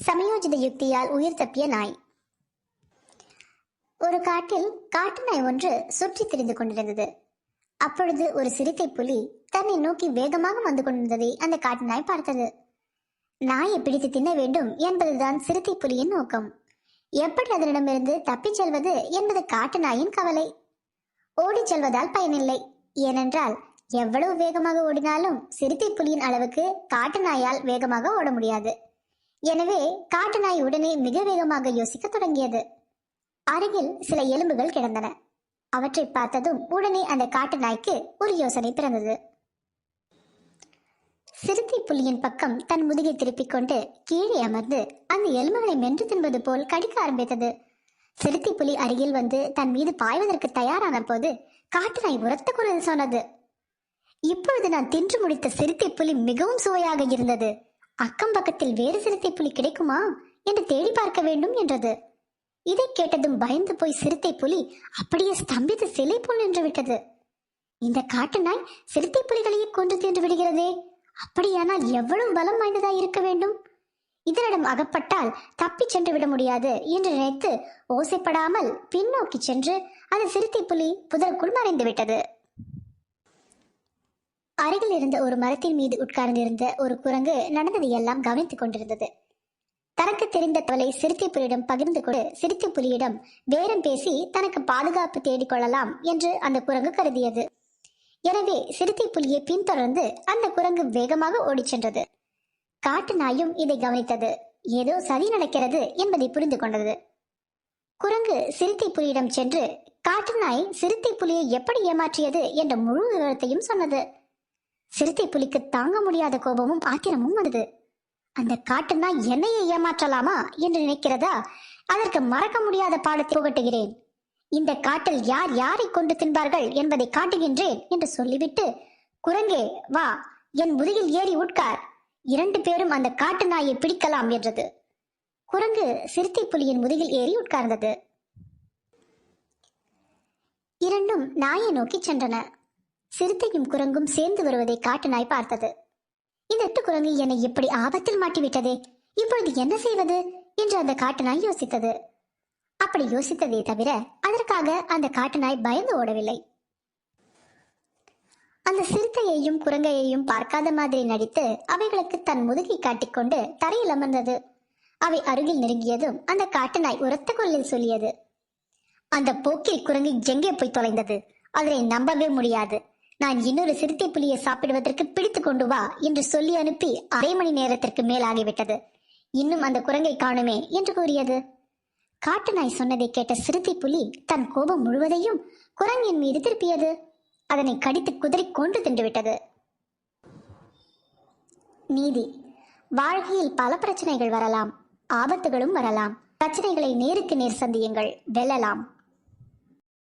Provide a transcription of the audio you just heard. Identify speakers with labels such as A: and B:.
A: சமயோஜித யுக்தியால் உயிர் தப்பிய நாய். ஒரு காட்டில் காட்டு நாய் ஒன்று சுற்றி திரிந்து கொண்டிருந்தது. அப்பொழுது ஒரு சிறுத்தை புலி தன்னை நோக்கி வேகமாக வந்து கொண்டிருந்ததை அந்த காட்டு நாய் பார்த்தது. நாயை பிடித்து தின்ன வேண்டும் என்பதுதான் சிறுத்தை புலியின் நோக்கம். எப்படி அதனிடமிருந்து தப்பிச் செல்வது என்பது காட்டு நாயின் கவலை. ஓடிச் செல்வதால் பயனில்லை. ஏனென்றால் எவ்வளவு வேகமாக ஓடினாலும் சிறுத்தை புலியின் அளவுக்கு காட்டு நாயால் வேகமாக ஓட முடியாது. எனவே காட்டு நாய் உடனே மிக வேகமாக யோசிக்க தொடங்கியது. அருகில் சில எலும்புகள் கிடந்தன. அவற்றை பார்த்ததும் உடனே அந்த காட்டு நாய்க்கு ஒரு யோசனை பிறந்தது. சிறுத்தை புலியின் பக்கம் தன் முதுகை திருப்பிக் கொண்டு கீழே அமர்ந்து அந்த எலும்புகளை மென்று தின்பது போல் கடிக்க ஆரம்பித்தது. சிறுத்தை புலி அருகில் வந்து தன் மீது பாய்வதற்கு தயாரான போது காட்டு நாய் உரத்த குரலில் சொன்னது, இப்பொழுது நான் தின்று முடித்த சிறுத்தை புலி மிகவும் சுவையாக இருந்தது. அக்கம் பக்கத்தில் வேறு சிறுத்தை புலி கிடைக்குமா என்று தேடி பார்க்க வேண்டும் என்றது. இதை கேட்டதும் பயந்து போய் சிறுத்தை புலி அப்படியே ஸ்தம்பித்து சிலை போல் நின்று விட்டது. இந்த காட்டு நாய் சிறுத்தை புலிகளையே கொண்டு தின்று விடுகிறதே, அப்படியானால் எவ்வளவு பலம் வாய்ந்ததாய் இருக்க வேண்டும்? இதனிடம் அகப்பட்டால் தப்பி சென்று விட முடியாது என்று நினைத்து ஓசைப்படாமல் பின்னோக்கி சென்று அந்த சிறுத்தை புலி புதருக்குள் மறைந்து விட்டது. அருகில் இருந்த ஒரு மரத்தின் மீது உட்கார்ந்திருந்த ஒரு குரங்கு நடந்ததை எல்லாம் கவனித்துக் கொண்டிருந்தது. தனக்கு தெரிந்த தவளை சிறுத்தை புலியிடம் பகிர்ந்து கொண்டு சிறுத்தை புலியிடம் பேரம் பேசி தனக்கு பாதுகாப்பு தேடிக்கொள்ளலாம் என்று அந்த குரங்கு கருதியது. எனவே சிறுத்தை புலியை பின்தொடர்ந்து அந்த குரங்கு வேகமாக ஓடிச் சென்றது. காட்டு நாயும் இதை கவனித்தது. ஏதோ சதி நடக்கிறது என்பதை புரிந்து கொண்டது. குரங்கு சிறுத்தை புலியிடம் சென்று காட்டு நாய் சிறுத்தை புலியை எப்படி ஏமாற்றியது என்ற முழு விவரத்தையும் சொன்னது. சிறுத்தை புலிக்கு தாங்க முடியாத கோபமும் ஆத்திரமும் வந்தது. அந்த காட்டு நாய் என்னையை ஏமாற்றலாமா என்று நினைக்கிறதா? அதற்கு மறக்க முடியாத பாடத்தை புகட்டுகிறேன். இந்த காட்டில் யார் யாரை கொண்டு தின்பார்கள் என்பதை காட்டுகின்றேன் என்று சொல்லிவிட்டு, குரங்கே வா, என் முதுகில் ஏறி உட்கார், 2 பேரும் அந்த காட்டு நாயை பிடிக்கலாம் என்றது. குரங்கு சிறுத்தை புலியின் முதுகில் ஏறி உட்கார்ந்தது. இரண்டும் நாயை நோக்கி சென்றன. சிறுத்தையும் குரங்கும் சேர்ந்து வருவதை காட்டு நாய் பார்த்தது. இந்த 8 குரங்கு என்னை இப்படி ஆபத்தில் மாட்டிவிட்டதே, இப்பொழுது என்ன செய்வது என்று அந்த காட்டு நாய் யோசித்தது. அப்படி யோசித்ததே தவிர அதற்காக அந்த காட்டு நாய் பயந்து ஓடவில்லை. அந்த சிறுத்தையையும் குரங்கையையும் பார்க்காத மாதிரி நடித்து அவைகளுக்கு தன் முதுகை காட்டிக்கொண்டு தரையில் அமர்ந்தது. அவை அருகில் நெருங்கியதும் அந்த காட்டு நாய் உரத்த குரலில் சொல்லியது, அந்த போக்கில் குரங்கு எங்கே போய் தொலைந்தது? அதனை நம்பவே முடியாது. நான் இன்னொரு சிறுத்தை புலியை சாப்பிடுவதற்கு பிடித்து கொண்டு வா என்று சொல்லி அனுப்பி 1/2 மணி நேரத்திற்கு மேலாகிவிட்டது. இன்னும் அந்த குரங்கை காணுமே என்று கூறியது. காட்டு நாய் சொன்னதை கேட்ட சிறுத்தை புலி தன் கோபம் முழுவதையும் குரங்கின் மீது திருப்பியது. அதனை கடித்து குதறி கொண்டு தின்றுவிட்டது. நீதி. வாழ்க்கையில் பல பிரச்சனைகள் வரலாம், ஆபத்துகளும் வரலாம். பிரச்சனைகளை நேருக்கு நேர் சந்தியுங்கள், வெல்லலாம்.